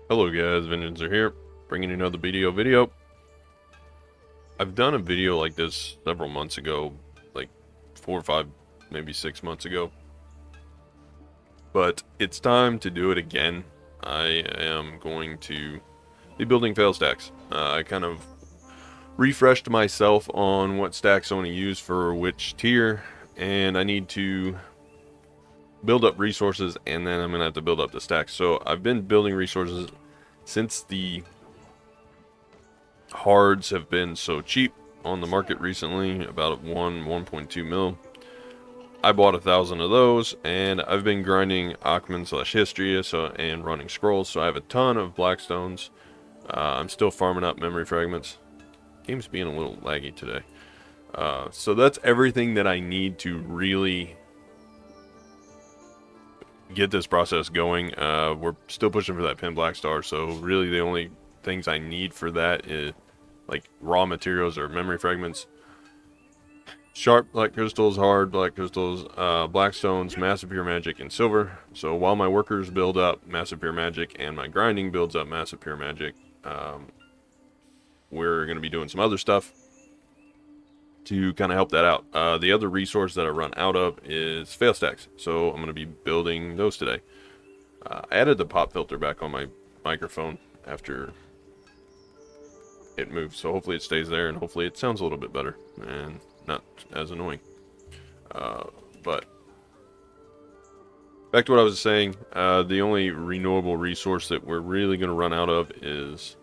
Hello guys, Vengeance are here, bringing you another video. I've done a video like this several months ago, like 4 or 5, maybe 6 months ago. But it's time to do it again. I am going to be building Failstacks. I kind of refreshed myself on what stacks I want to use for which tier, and I need to build up resources, and then I'm going to have to build up the stacks. So I've been building resources since the hards have been so cheap on the market recently, about 1.2 mil. I bought 1,000 of those, and I've been grinding Achman / History and running scrolls, so I have a ton of Blackstones. I'm still farming up memory fragments. Game's being a little laggy today. So that's everything that I need to really get this process going. We're still pushing for that pin black star, so really the only things I need for that is like raw materials or memory fragments, sharp black crystals, hard black crystals, black stones, massive pure magic, and silver. So while my workers build up massive pure magic and my grinding builds up massive pure magic, we're going to be doing some other stuff to kind of help that out. The other resource that I run out of is Failstacks, so I'm going to be building those today. I added the pop filter back on my microphone after it moved, so hopefully it stays there, and hopefully it sounds a little bit better and not as annoying. But back to what I was saying, the only renewable resource that we're really going to run out of is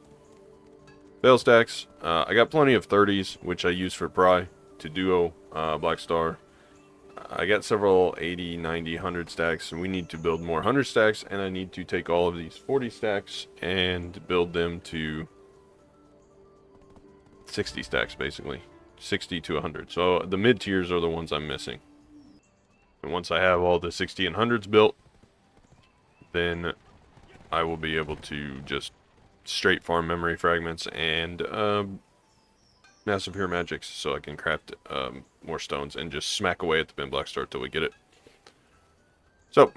Failstacks. I got plenty of 30s, which I use for Pry to duo Black Star. I got several 80, 90, 100 stacks, and we need to build more 100 stacks, and I need to take all of these 40 stacks and build them to 60 stacks, basically. 60 to 100. So the mid tiers are the ones I'm missing. And once I have all the 60 and 100s built, then I will be able to just straight farm memory fragments and massive pure magics, so I can craft more stones and just smack away at the pin black star till we get it. So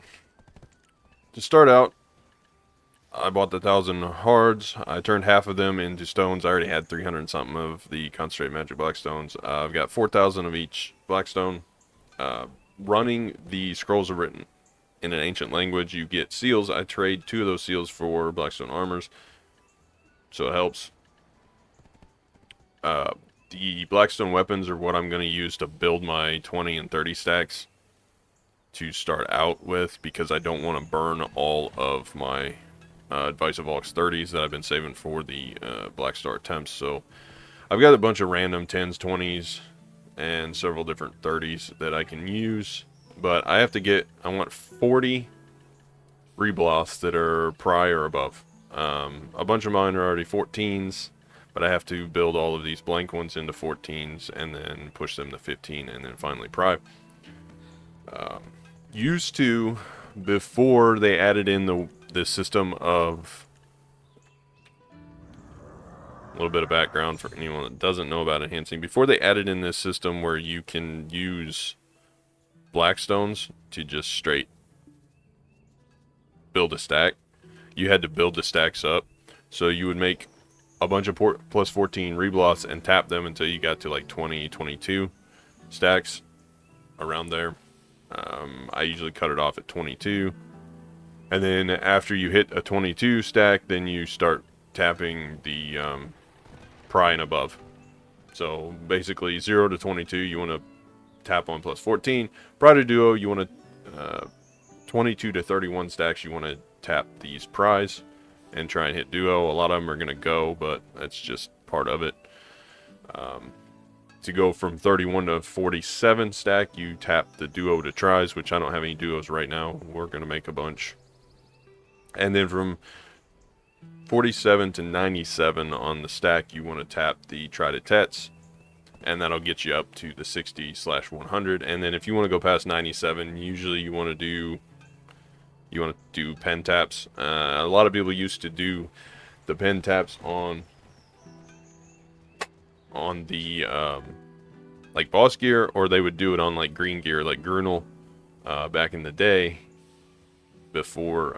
to start out, I bought the 1,000 hards. I turned half of them into stones. I already had 300 something of the concentrated magic black stones. I've got 4,000 of each blackstone. Running the scrolls are written in an ancient language. You get seals. I trade 2 of those seals for blackstone armors, so it helps. The blackstone weapons are what I'm going to use to build my 20 and 30 stacks to start out with, because I don't want to burn all of my Advice of Vox 30s that I've been saving for the Black Star attempts. So I've got a bunch of random 10s, 20s, and several different 30s that I can use. But I want 40 rebloths that are Pry or above. A bunch of mine are already 14s, but I have to build all of these blank ones into 14s and then push them to 15 and then finally Pry. Used to, before they added in the system of, a little bit of background for anyone that doesn't know about enhancing, before they added in this system where you can use blackstones to just straight build a stack, you had to build the stacks up. So you would make a bunch of plus 14 rebloths and tap them until you got to like 20, 22 stacks, around there. I usually cut it off at 22. And then after you hit a 22 stack, then you start tapping the Pry and above. So basically 0 to 22, you want to tap on plus 14. Pry to duo, you want to 22 to 31 stacks, you want to tap these Pries and try and hit duo. A lot of them are going to go, but that's just part of it. To go from 31 to 47 stack, you tap the duo to tries, which I don't have any duos right now. We're going to make a bunch. And then from 47 to 97 on the stack, you want to tap the try to tets, and that'll get you up to the 60/100. And then if you want to go past 97, usually you want to do pen taps. A lot of people used to do the pen taps on the like boss gear, or they would do it on like green gear, like Grunel back in the day. before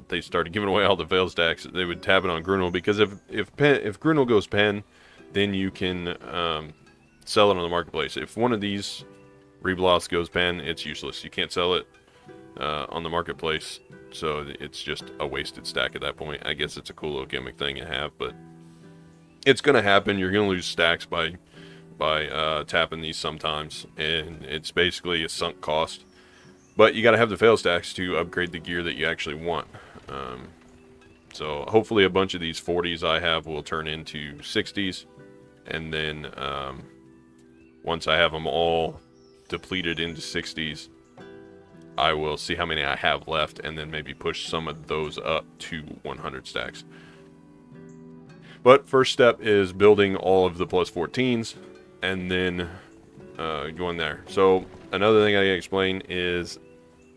they started giving away all the fail stacks. They would tap it on Grunel, because if Grunel goes pen, then you can sell it on the marketplace. If one of these rebloths goes pen, it's useless. You can't sell it on the marketplace, so it's just a wasted stack at that point. I guess it's a cool little gimmick thing to have, but it's gonna happen. You're gonna lose stacks by tapping these sometimes, and it's basically a sunk cost. But you got to have the fail stacks to upgrade the gear that you actually want. So hopefully a bunch of these 40s I have will turn into 60s, and then once I have them all depleted into 60s, I will see how many I have left, and then maybe push some of those up to 100 stacks. But first step is building all of the plus 14s, and then going there. So another thing I gotta explain is,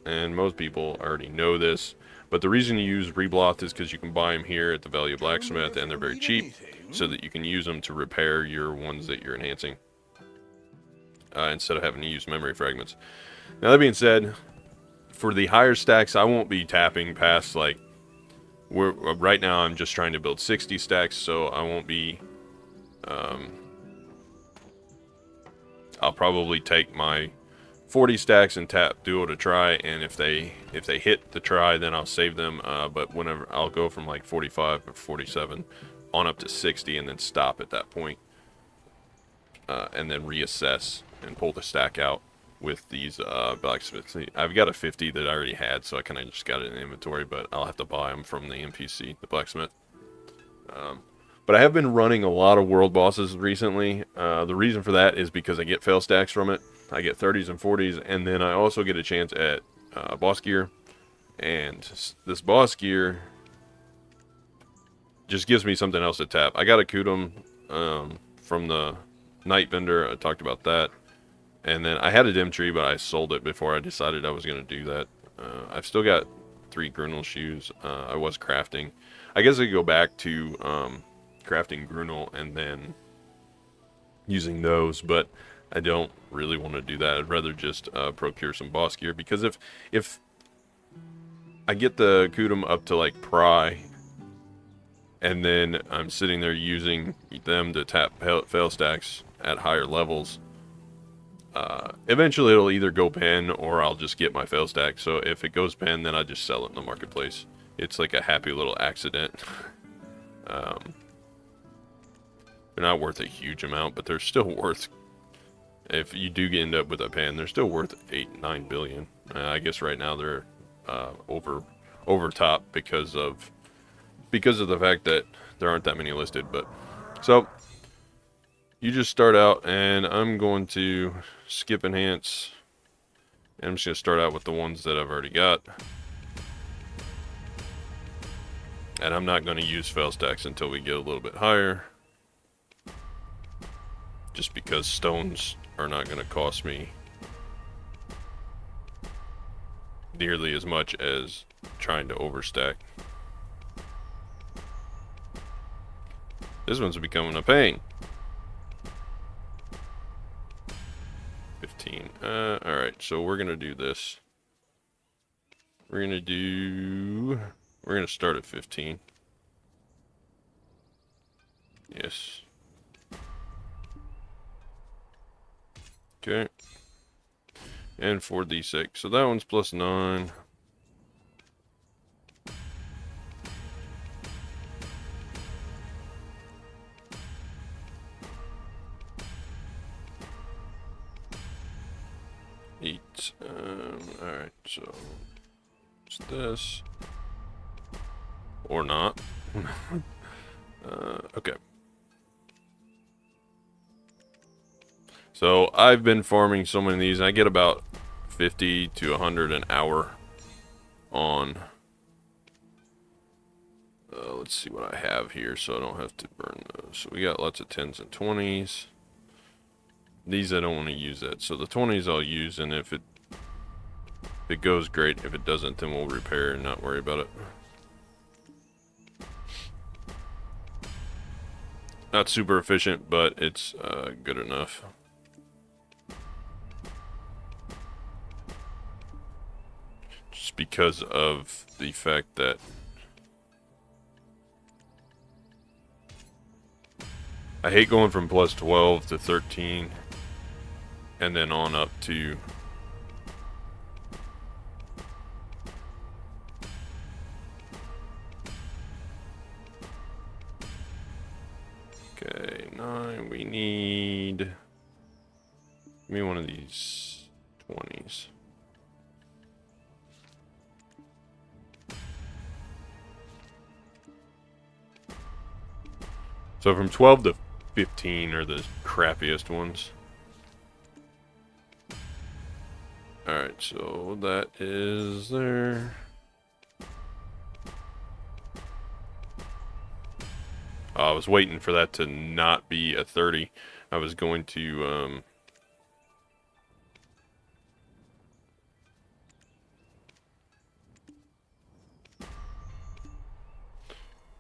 and most people already know this, but the reason you use rebloth is because you can buy them here at the Valley of Blacksmith, and they're very cheap, so that you can use them to repair your ones that you're enhancing, instead of having to use memory fragments. Now, that being said, for the higher stacks, I won't be tapping past, like, right now I'm just trying to build 60 stacks, so I won't be, I'll probably take my 40 stacks and tap duo to try, and if they hit the try, then I'll save them, but whenever I'll go from like 45 or 47 on up to 60, and then stop at that point, and then reassess and pull the stack out with these blacksmiths. I've got a 50 that I already had, so I kind of just got it in inventory, but I'll have to buy them from the NPC, the blacksmith. But I have been running a lot of world bosses recently. The reason for that is because I get fail stacks from it. I get 30s and 40s, and then I also get a chance at boss gear. And this boss gear just gives me something else to tap. I got a Kutum from the Night Vendor. I talked about that. And then I had a dim tree, but I sold it before I decided I was going to do that. I've still got 3 Grunel shoes. I was crafting. I guess I could go back to crafting Grunel and then using those, but I don't really want to do that. I'd rather just procure some boss gear, because if I get the Kutum up to like pry, and then I'm sitting there using them to tap fail stacks at higher levels, eventually it'll either go pen or I'll just get my fail stack. So if it goes pen, then I just sell it in the marketplace. It's like a happy little accident. They're not worth a huge amount, but they're still worth, if you do end up with a pen, they're still worth 8-9 billion. I guess right now they're over top because of the fact that there aren't that many listed. But so you just start out, and I'm going to skip enhance, and I'm just going to start out with the ones that I've already got. And I'm not going to use fail stacks until we get a little bit higher, just because stones are not going to cost me nearly as much as trying to overstack. This one's becoming a pain. 15. Alright, so we're going to do this. We're going to start at 15. Yes. Okay. And 4d6. So that one's plus 9. Eight. Alright, so it's this. Or not. Okay. So I've been farming so many of these. I get about 50 to 100 an hour on. Let's see what I have here, so I don't have to burn those. So we got lots of 10s and 20s. These I don't want to use that. So the 20s I'll use, and if it goes, great. If it doesn't, then we'll repair and not worry about it. Not super efficient, but it's good enough. Just because of the fact that I hate going from plus 12 to 13 and then on up to okay, 9. We need, give me one of these 20s. So from 12 to 15 are the crappiest ones. Alright, so that is there. I was waiting for that to not be a 30. I was going to,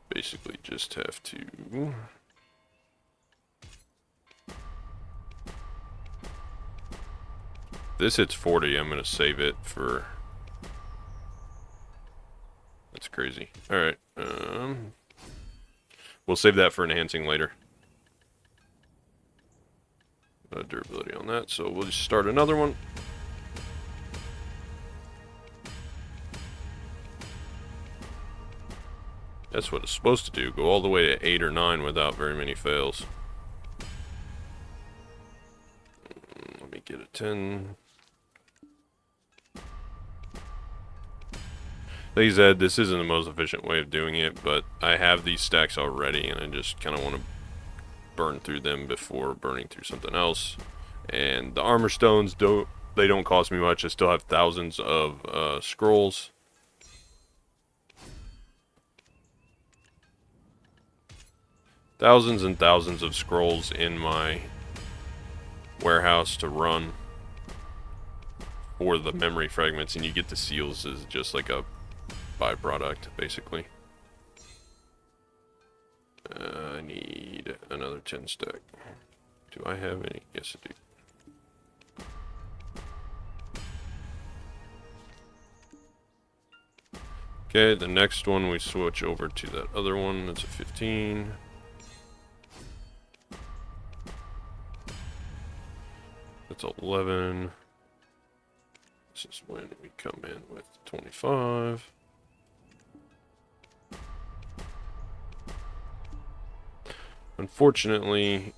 basically just have to... This hits 40, I'm going to save it for... That's crazy. Alright, we'll save that for enhancing later. Durability on that, so we'll just start another one. That's what it's supposed to do, go all the way to 8 or 9 without very many fails. Let me get a 10. Like I said, this isn't the most efficient way of doing it, but I have these stacks already, and I just kind of want to burn through them before burning through something else. And the armor stones don't cost me much. I still have thousands of scrolls. Thousands and thousands of scrolls in my warehouse to run for the memory fragments, and you get the seals as just like a byproduct, basically. I need another 10 stack. Do I have any? Yes, I do. Okay, the next one we switch over to that other one. That's a 15. That's 11. This is when we come in with 25. Unfortunately,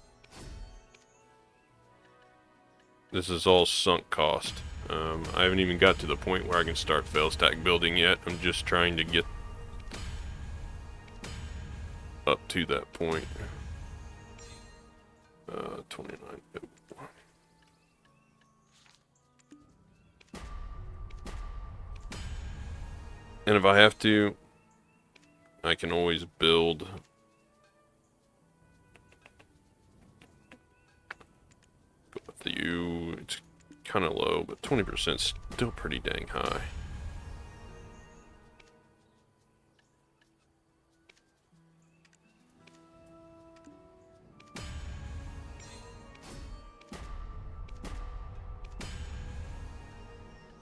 this is all sunk cost. I haven't even got to the point where I can start Failstack building yet. I'm just trying to get up to that point. 29. And if I have to, I can always build the U. It's kind of low, but 20% is still pretty dang high.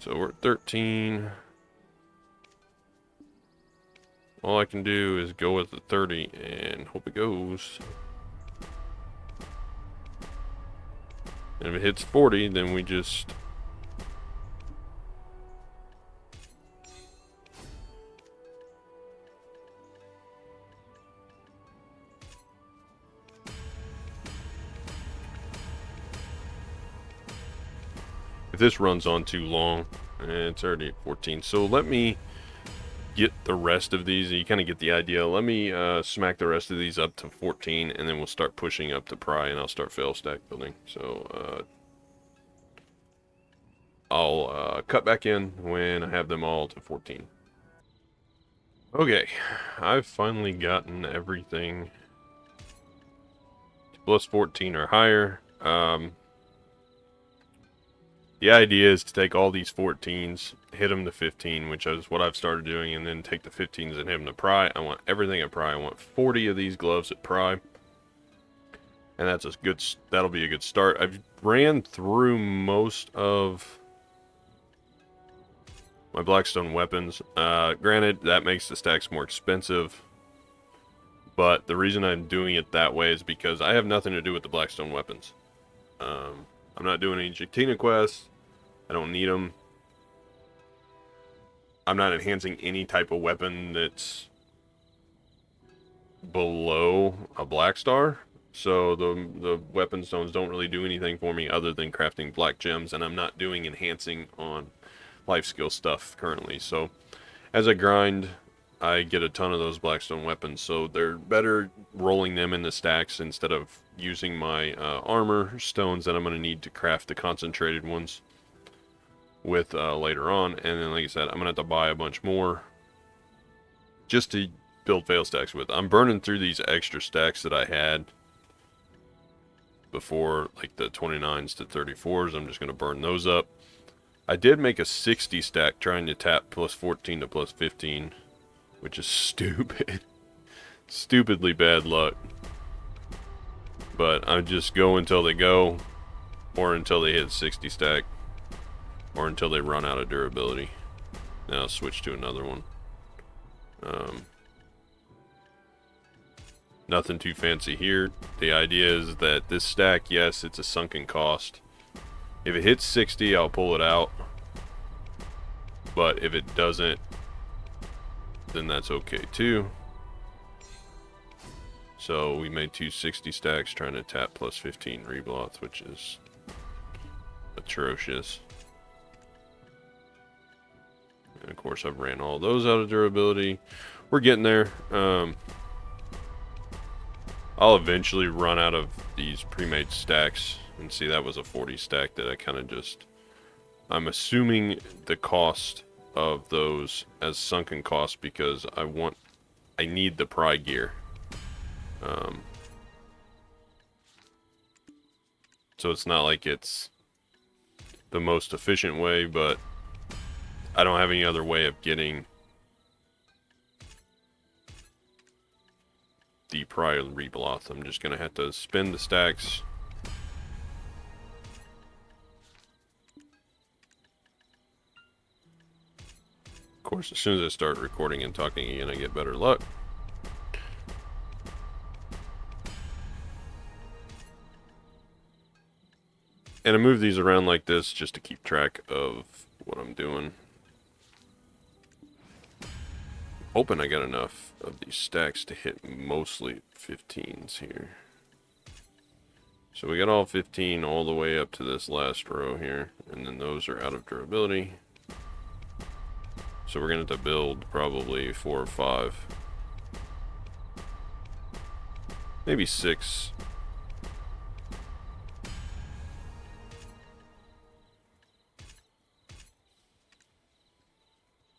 So we're at 13. All I can do is go with the 30 and hope it goes. And if it hits 40, then we just... If this runs on too long, it's already at 14. So let me get the rest of these. You kind of get the idea. Let me smack the rest of these up to 14, and then we'll start pushing up to pry, and I'll start Failstack building. So I'll cut back in when I have them all to 14. Okay, I've finally gotten everything to plus 14 or higher. The idea is to take all these 14s, hit them to 15, which is what I've started doing, and then take the 15s and hit them to pry. I want everything at pry. I want 40 of these gloves at pry. And that's a good, that'll be a good start. I've ran through most of my Blackstone weapons. Granted, that makes the stacks more expensive, but the reason I'm doing it that way is because I have nothing to do with the Blackstone weapons. I'm not doing any Jactina quests. I don't need them. I'm not enhancing any type of weapon that's below a black star. So the weapon stones don't really do anything for me other than crafting black gems, and I'm not doing enhancing on life skill stuff currently. So as I grind, I get a ton of those blackstone weapons, so they're better rolling them in the stacks instead of using my armor stones that I'm going to need to craft the concentrated ones with later on. And then, like I said, I'm going to have to buy a bunch more just to build Failstacks with. I'm burning through these extra stacks that I had before, like the 29s to 34s. I'm just going to burn those up. I did make a 60 stack trying to tap plus 14 to plus 15, which is stupid. Stupidly bad luck. But I just go until they go, or until they hit 60 stack, or until they run out of durability. Now I'll switch to another one. Nothing too fancy here. The idea is that this stack, yes, it's a sunken cost. If it hits 60, I'll pull it out. But if it doesn't, then that's okay too. So we made 260 stacks trying to tap plus 15 reblots, which is atrocious. And of course I've ran all those out of durability. We're getting there. I'll eventually run out of these pre-made stacks. And see, that was a 40 stack that I kind of just... I'm assuming the cost of those as sunken costs because I need the pry gear. So it's not like it's the most efficient way, but I don't have any other way of getting the pry rebloth. I'm just going to have to spend the stacks. Of course, as soon as I start recording and talking again, I get better luck. And I move these around like this just to keep track of what I'm doing. Hoping I got enough of these stacks to hit mostly 15s here. So we got all 15 all the way up to this last row here, and then those are out of durability. So we're going to have to build probably 4 or 5. Maybe 6.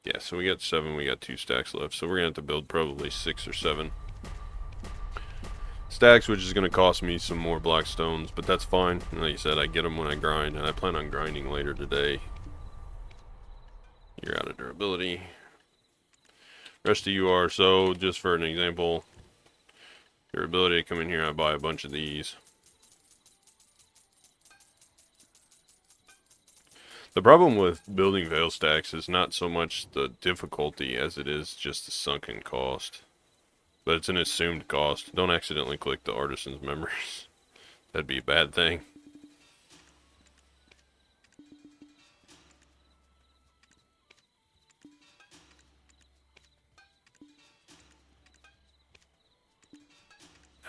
Yeah, so we got 7, we got 2 stacks left, so we're going to have to build probably 6 or 7 stacks, which is going to cost me some more black stones, but that's fine. And like I said, I get them when I grind, and I plan on grinding later today. You're out of durability. Rest of you are, so just for an example, durability, I come in here, I buy a bunch of these. The problem with building veil stacks is not so much the difficulty as it is just the sunken cost. But it's an assumed cost. Don't accidentally click the artisan's memories. That'd be a bad thing.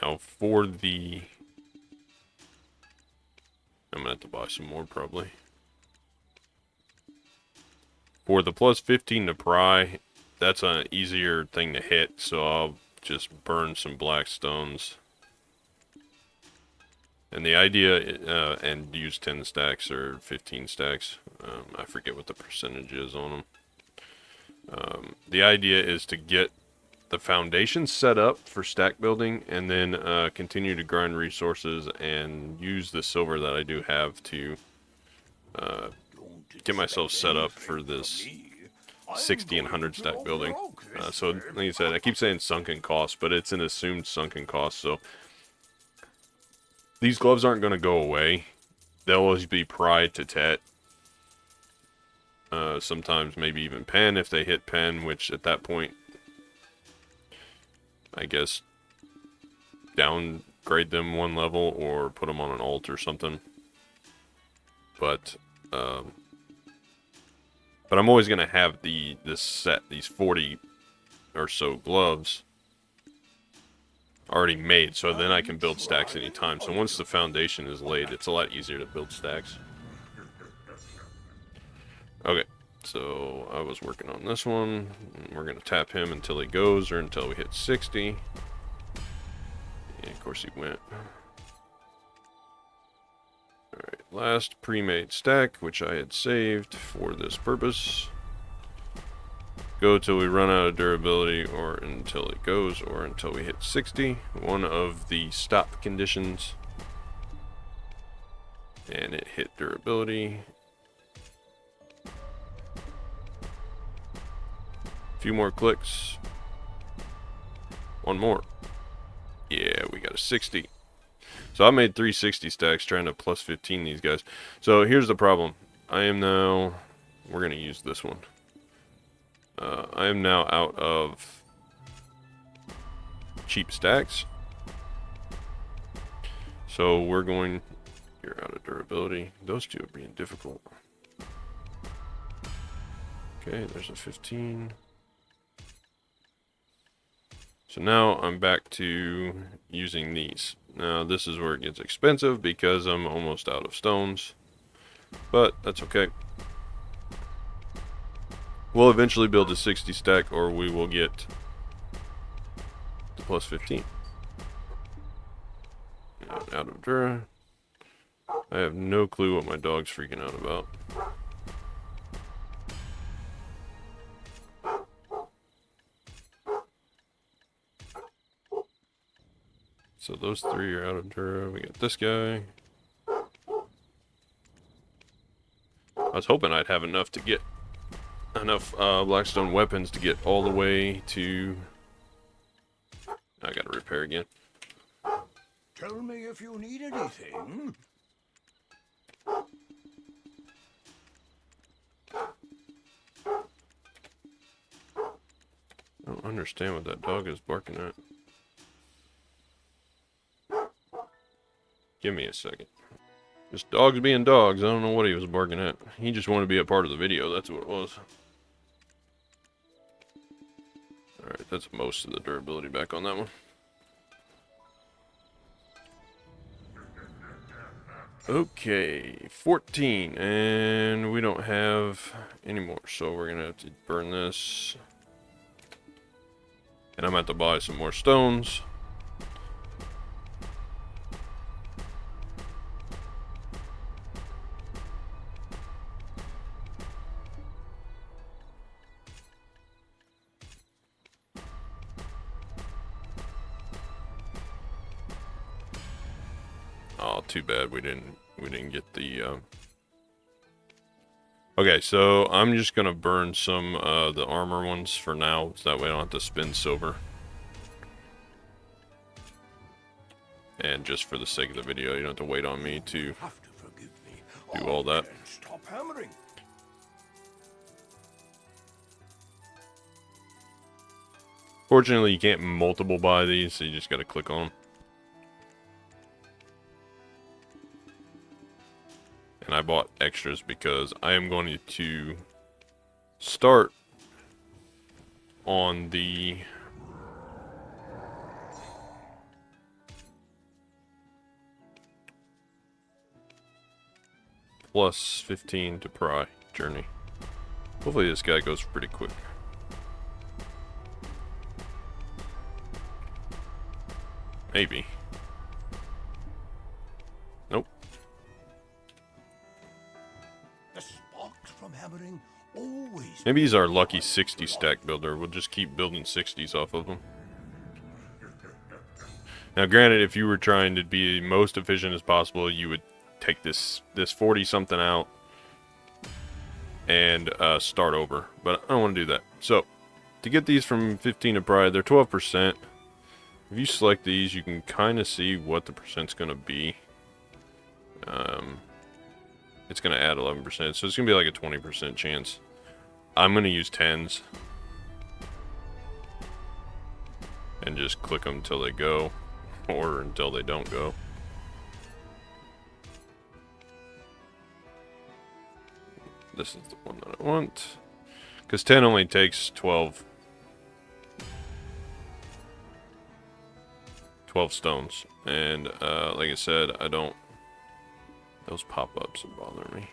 Now for the... I'm gonna have to buy some more probably. For the plus 15 to pry, that's an easier thing to hit, so I'll just burn some black stones. And the idea, and use 10 stacks or 15 stacks. I forget what the percentage is on them. The idea is to get the foundation set up for stack building, and then continue to grind resources and use the silver that I do have to get myself set up for this 60 and 100 stack building. So like I said, I keep saying sunken cost, but it's an assumed sunken cost. So these gloves aren't going to go away. They'll always be pried to Tet. Sometimes maybe even pen if they hit pen, which at that point, I guess, downgrade them one level or put them on an alt or something. But I'm always gonna have this set, these 40 or so gloves already made, so then I can build stacks anytime. So once the foundation is laid, it's a lot easier to build stacks. Okay, so I was working on this one. We're gonna tap him until he goes, or until we hit 60. And of course he went. Alright, last pre-made stack, which I had saved for this purpose. Go till we run out of durability, or until it goes, or until we hit 60. One of the stop conditions. And it hit durability. A few more clicks. One more. Yeah, we got a 60. So I made 360 stacks trying to plus 15 these guys. So here's the problem. I am now... We're going to use this one. I am now out of cheap stacks. So we're going... You're out of durability. Those two are being difficult. Okay, there's a 15. So now I'm back to using these. Now this is where it gets expensive because I'm almost out of stones. But that's okay. We'll eventually build a 60 stack, or we will get the plus 15. Out of Dura. I have no clue what my dog's freaking out about. So those three are out of Dura. We got this guy. I was hoping I'd have enough to get enough Blackstone weapons to get all the way to... I gotta repair again. Tell me if you need anything. I don't understand what that dog is barking at. Give me a second. Just dogs being dogs. I don't know what he was barking at. He just wanted to be a part of the video. That's what it was. Alright, that's most of the durability back on that one. Okay, 14. And we don't have any more. So we're going to have to burn this. And I'm going to have to buy some more stones. Oh, too bad we didn't get the Okay, so I'm just gonna burn some the armor ones for now, so that way I don't have to spend silver. And just for the sake of the video, you don't have to wait on me to do all that. Stop hammering. Fortunately, you can't multiple buy these, so you just gotta click on them. And I bought extras because I am going to start on the plus 15 to pry journey. Hopefully this guy goes pretty quick. Maybe. Nope. The sparks from hammering always. Maybe he's our lucky 60 stack builder. We'll just keep building 60s off of him. Now granted, if you were trying to be most efficient as possible, you would take this 40 something out and start over. But I don't want to do that. So to get these from 15 to pry, they're 12%. If you select these, you can kind of see what the percent's going to be. it's going to add 11%. So it's going to be like a 20% chance. I'm going to use 10s. And just click them until they go. Or until they don't go. This is the one that I want. Because 10 only takes 12 stones. And like I said, I don't... Those pop-ups bother me.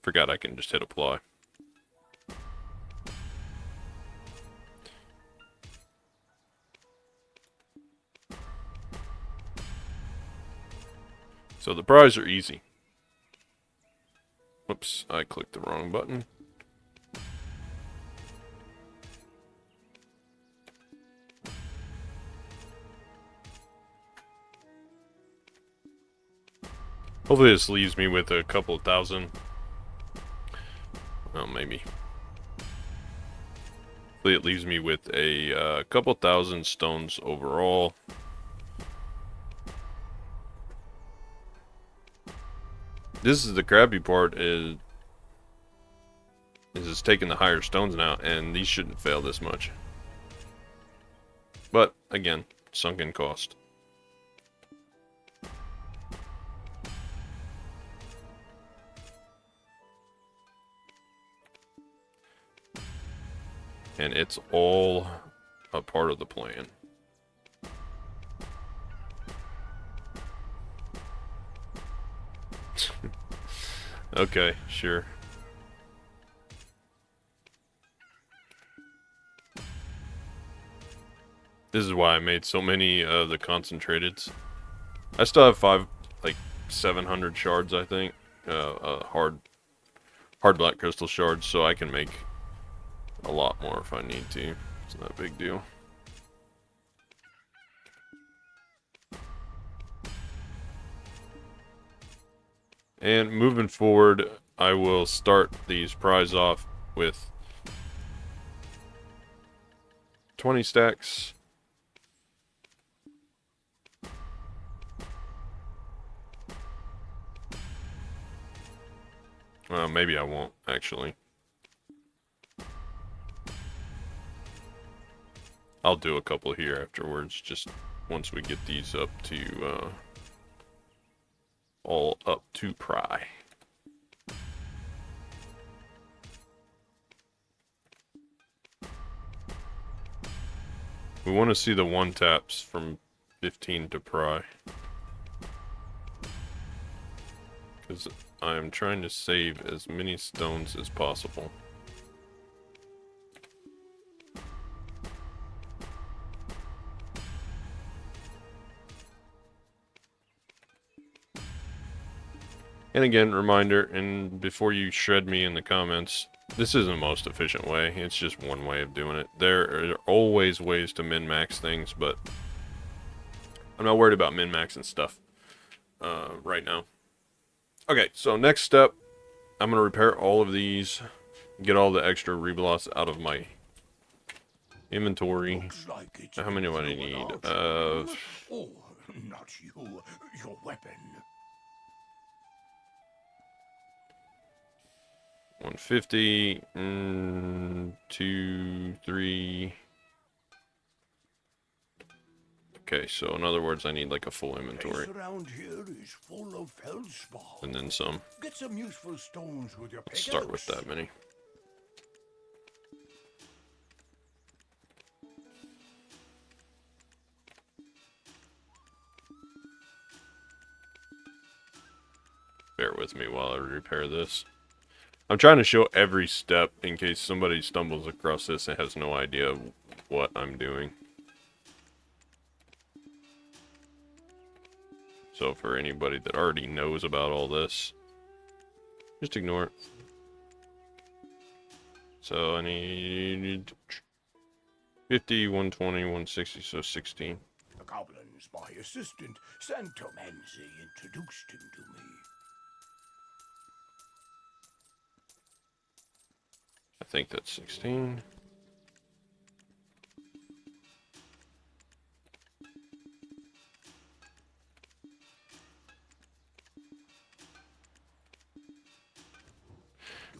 Forgot I can just hit apply. So the prize are easy. Whoops, I clicked the wrong button. Hopefully this leaves me with a couple of thousand. Well, maybe. Hopefully it leaves me with a couple thousand stones overall. This is the crappy part, is it's taking the higher stones now, and these shouldn't fail this much. But, again, sunken cost. And it's all a part of the plan. Okay, sure. This is why I made so many of the concentrateds. I still have 700 shards, I think. Hard black crystal shards, so I can make a lot more if I need to. It's not a big deal. And moving forward, I will start these prize off with 20 stacks. Maybe I won't, actually. I'll do a couple here afterwards, just once we get these up to, all up to pry. We want to see the one taps from 15 to pry. Because I'm trying to save as many stones as possible. And again, reminder, and before you shred me in the comments, this isn't the most efficient way. It's just one way of doing it. There are always ways to min-max things, but I'm not worried about min-maxing stuff right now. Okay, so next step, I'm going to repair all of these, get all the extra rebloths out of my inventory. Like How many do I need? Oh, not you. Your weapon. 150, 2, 3. Okay, so in other words, I need like a full inventory. Around here is full of feldspar. And then some. Get some useful stones with your Let's start with that many. Bear with me while I repair this. I'm trying to show every step in case somebody stumbles across this and has no idea what I'm doing. So for anybody that already knows about all this, just ignore it. So I need 50, 120, 160, so 16. The goblins, my assistant, Santomanzi, introduced him to me. I think that's 16.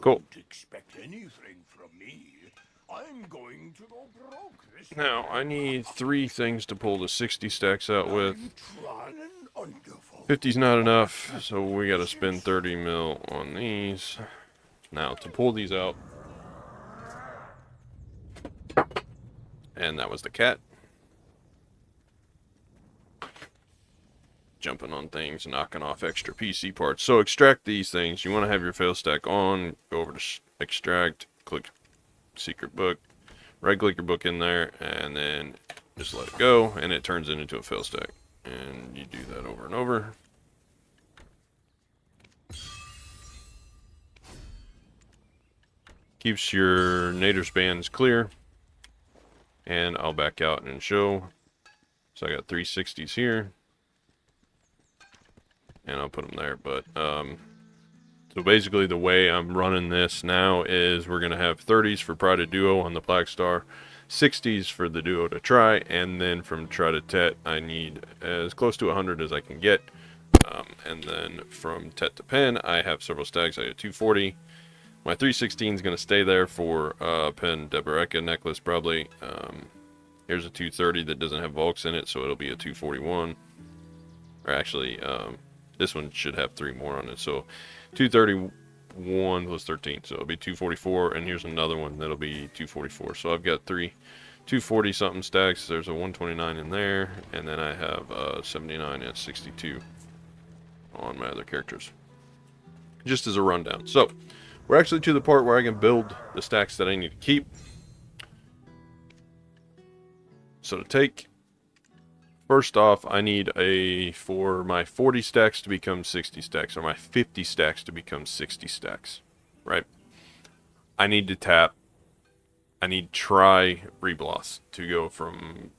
Cool. Don't expect anything from me. I'm going to go broke this Now, I need 3 things to pull the 60 stacks out with. I'm trying wonderful. 50's not enough, so we gotta spend 30 mil on these. Now, to pull these out, and that was the cat. Jumping on things, knocking off extra PC parts. So extract these things. You want to have your Failstack on. Go over to extract, click secret book, right click your book in there, and then just let it go, and it turns it into a Failstack. And you do that over and over. Keeps your nadir bands clear. And I'll back out and show. So I got 360s here. And I'll put them there, but so basically the way I'm running this now is we're going to have 30s for Pride of Duo on the Black Star, 60s for the Duo to try, and then from try to Tet I need as close to 100 as I can get, and then from Tet to Pen I have several stacks. I have 240. My 316 is going to stay there for Pen Deboreka necklace probably. Here's a 230 that doesn't have Volks in it, so it'll be a 241, or actually this one should have 3 more on it, so 231 plus 13, so it'll be 244, and here's another one that'll be 244. So I've got 3 240 something stacks. There's a 129 in there, and then I have 79 and 62 on my other characters, just as a rundown. So we're actually to the part where I can build the stacks that I need to keep. So to take, first off, I need for my 40 stacks to become 60 stacks, or my 50 stacks to become 60 stacks, right? I need to tap, I need try rebloss to go from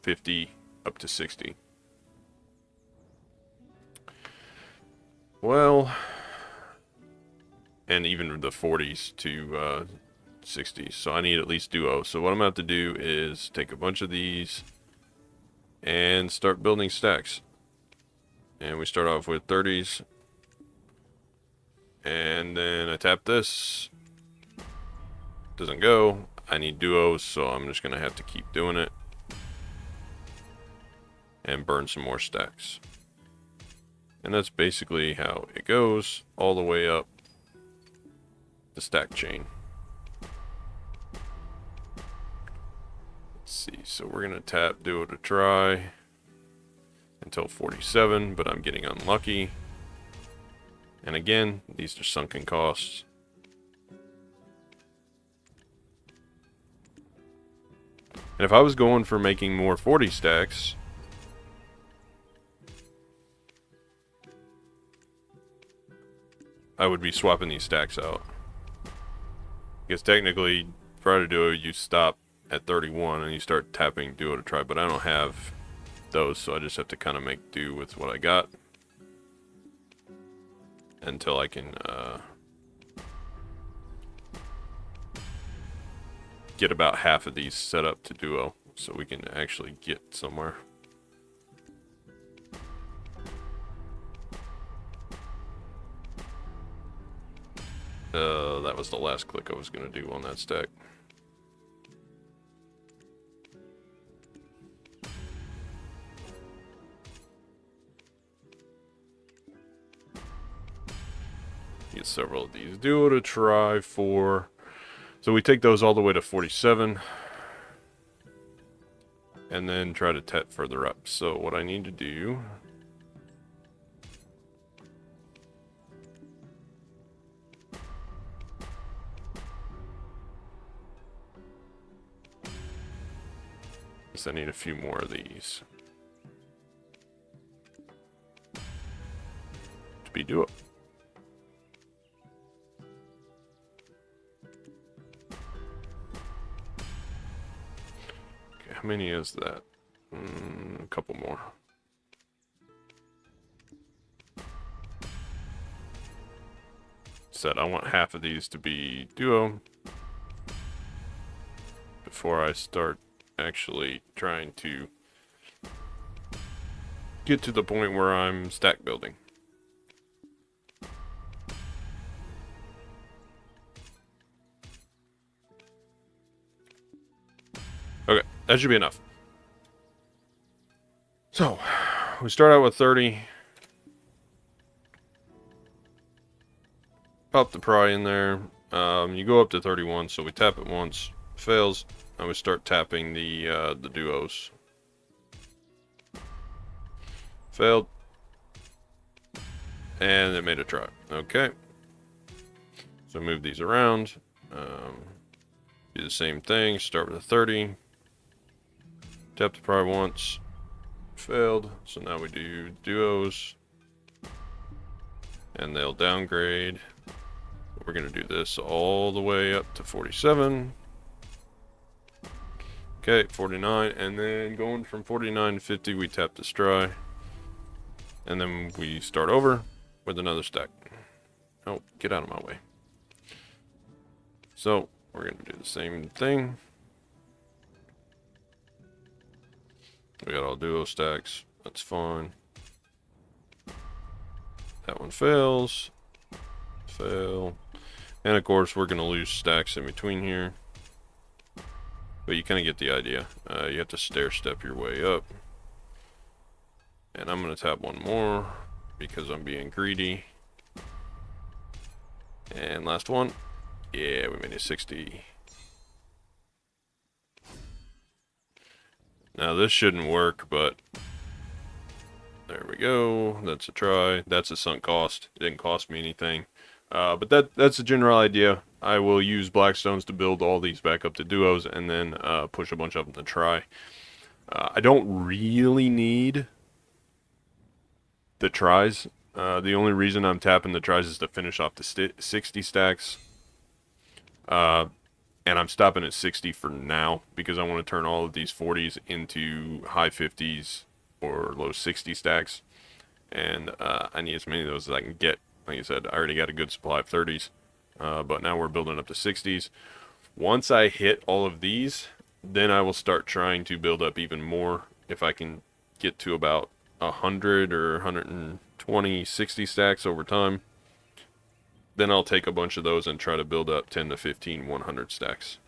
50 up to 60. Well, and even the 40s to 60s. So I need at least Duo. So what I'm about to do is take a bunch of these and start building stacks. And we start off with 30s, and then I tap this, doesn't go. I need Duos, so I'm just gonna have to keep doing it and burn some more stacks. And that's basically how it goes all the way up the stack chain. See, so we're gonna tap Duo to try until 47, but I'm getting unlucky. And again, these are sunken costs. And if I was going for making more 40 stacks, I would be swapping these stacks out. Because technically, prior to Duo, you stop at 31 and you start tapping Duo to try, but I don't have those, so I just have to kind of make do with what I got until I can get about half of these set up to Duo, so we can actually get somewhere. That was the last click I was going to do on that stack. Get several of these Duo to try for. So we take those all the way to 47. And then try to tet further up. So what I need to do is I need a few more of these to be Duo. How many is that? A couple more. Said I want half of these to be Duo before I start actually trying to get to the point where I'm stack building. that should be enough. So, we start out with 30. Pop the pry in there. You go up to 31, so we tap it once. Fails. And we start tapping the duos. Failed. And it made a try. Okay. So move these around. Do the same thing. Start with a 30. Tap the pry once. Failed. So now we do duos. And they'll downgrade. We're going to do this all the way up to 47. Okay, 49. And then going from 49 to 50, we tap this try. And then we start over with another stack. Oh, get out of my way. So, we're going to do the same thing. We got all duo stacks. That's fine. That one fails. Fail. And of course, we're going to lose stacks in between here. But you kind of get the idea. You have to stair step your way up. And I'm going to tap one more because I'm being greedy. And last one. Yeah, we made a 60. Now this shouldn't work, but there we go. That's a try. That's a sunk cost. It didn't cost me anything. But that's the general idea. I will use blackstones to build all these back up to duos and then push a bunch of them to try. I don't really need the tries. The only reason I'm tapping the tries is to finish off the 60 stacks. And I'm stopping at 60 for now because I want to turn all of these 40s into high 50s or low 60 stacks. And I need as many of those as I can get. Like I said, I already got a good supply of 30s. But now we're building up to 60s. Once I hit all of these, then I will start trying to build up even more. If I can get to about 100 or 120, 60 stacks over time, then I'll take a bunch of those and try to build up 10 to 15, 100 stacks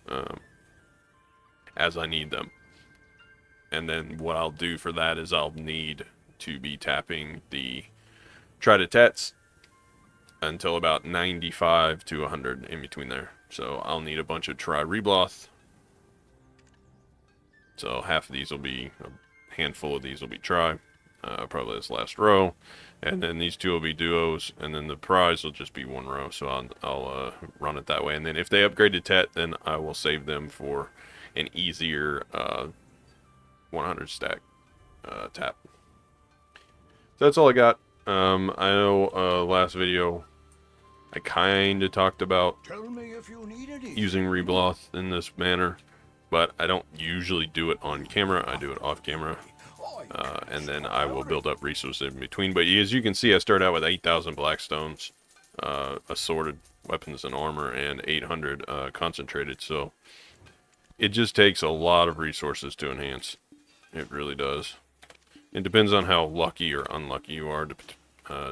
as I need them. And then what I'll do for that is I'll need to be tapping the try-to-tats until about 95 to 100 in between there. So I'll need a bunch of try-rebloth. So half of these will be, a handful of these will be try. Probably this last row. And then these two will be duos, and then the prize will just be one row. So I'll run it that way. And then if they upgrade to tet, then I will save them for an easier 100 stack tap. So that's all I got. I know last video I kind of talked about Tell me if you need anything. using rebloth in this manner, but I don't usually do it on camera. I do it off camera. And then I will build up resources in between. But as you can see, I start out with 8,000 blackstones, assorted weapons and armor, and 800 concentrated. So it just takes a lot of resources to enhance. It really does. It depends on how lucky or unlucky you are,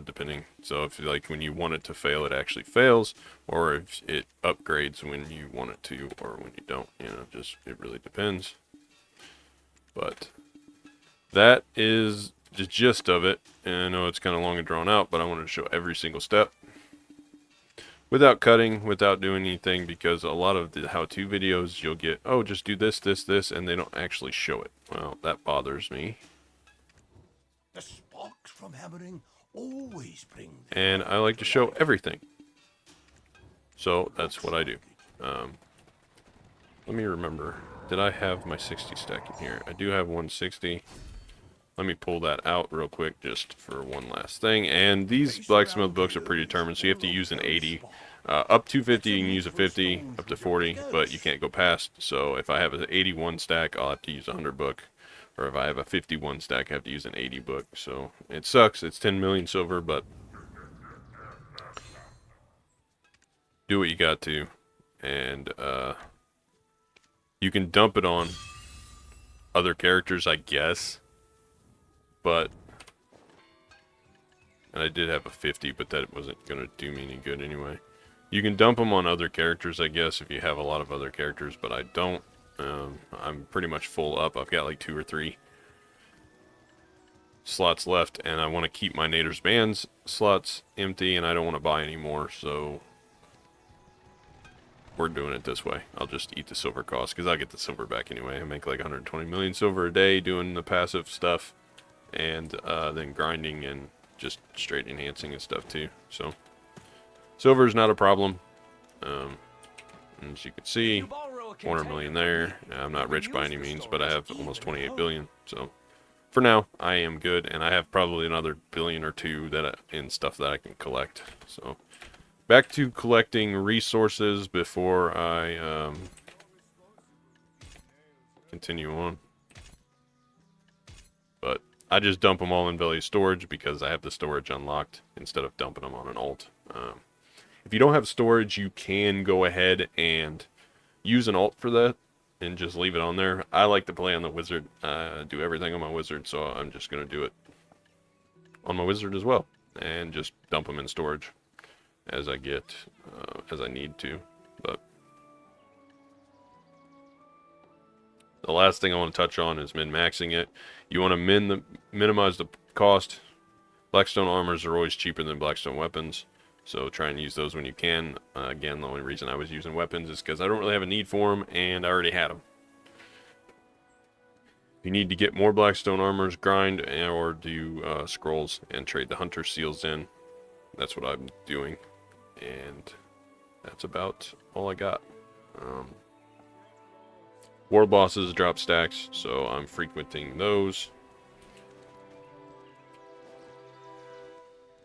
depending. So if like when you want it to fail, it actually fails, or if it upgrades when you want it to, or when you don't. You know, just it really depends. But that is the gist of it, and I know it's kind of long and drawn out, but I wanted to show every single step without cutting, without doing anything, because a lot of the how-to videos you'll get, oh, just do this, this, this, and they don't actually show it. Well, that bothers me. The sparks from hammering always bring. And I like to show everything. So that's what I do. Let me remember. Did I have my 60 stack in here? I do have 160. Let me pull that out real quick just for one last thing. And these blacksmith books are predetermined, so you have to use an 80. Up to 50, you can use a 50, up to 40, but you can't go past. So if I have an 81 stack, I'll have to use a 100 book. Or if I have a 51 stack, I have to use an 80 book. So it sucks. It's 10 million silver, but do what you got to. And you can dump it on other characters, I guess. But, and I did have a 50, but that wasn't going to do me any good anyway. You can dump them on other characters, I guess, if you have a lot of other characters, but I don't. I'm pretty much full up. I've got like 2 or 3 slots left, and I want to keep my Nader's Bands slots empty, and I don't want to buy any more, so we're doing it this way. I'll just eat the silver cost, because I'll get the silver back anyway. I make like 120 million silver a day doing the passive stuff, and then grinding and just straight enhancing and stuff too. So silver is not a problem. As you can see, 400 million there. I'm not rich by any means, but I have almost 28 billion. So for now, I am good, and I have probably another billion or two in stuff that I can collect. So back to collecting resources before I continue on. But I just dump them all in Belly storage because I have the storage unlocked instead of dumping them on an alt. If you don't have storage, you can go ahead and use an alt for that and just leave it on there. I like to play on the wizard, do everything on my wizard, so I'm just going to do it on my wizard as well and just dump them in storage as I get, as I need to. But the last thing I want to touch on is min-maxing it. You want to minimize the cost. Blackstone armors are always cheaper than Blackstone weapons, so try and use those when you can. Again, the only reason I was using weapons is because I don't really have a need for them, and I already had them. If you need to get more Blackstone armors, grind or do scrolls and trade the hunter seals in. That's what I'm doing, and that's about all I got. War bosses drop stacks, so I'm frequenting those.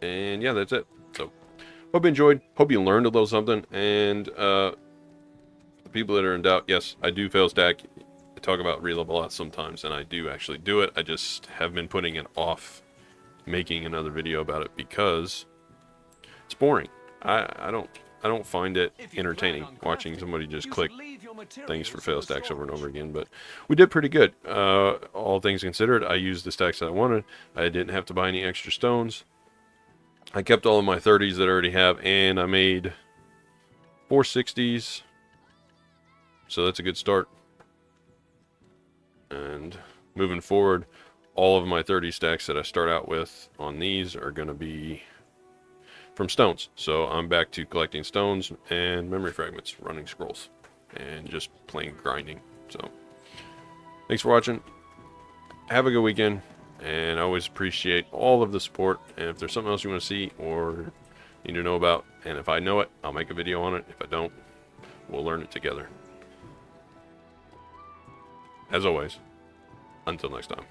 And yeah, that's it. So hope you enjoyed. Hope you learned a little something. And the people that are in doubt, yes, I do Failstack. I talk about relive a lot sometimes, and I do actually do it. I just have been putting it off making another video about it because it's boring. I don't find it entertaining watching somebody just click things for fail stacks over and over again. But we did pretty good. All things considered, I used the stacks that I wanted. I didn't have to buy any extra stones. I kept all of my 30s that I already have, and I made 4 60s. So that's a good start. And moving forward, all of my 30 stacks that I start out with on these are going to be from stones. So I'm back to collecting stones and memory fragments, running scrolls, and just plain grinding. So thanks for watching. Have a good weekend, and I always appreciate all of the support. And if there's something else you want to see or need to know about, and if I know it, I'll make a video on it. If I don't, we'll learn it together. As always, until next time.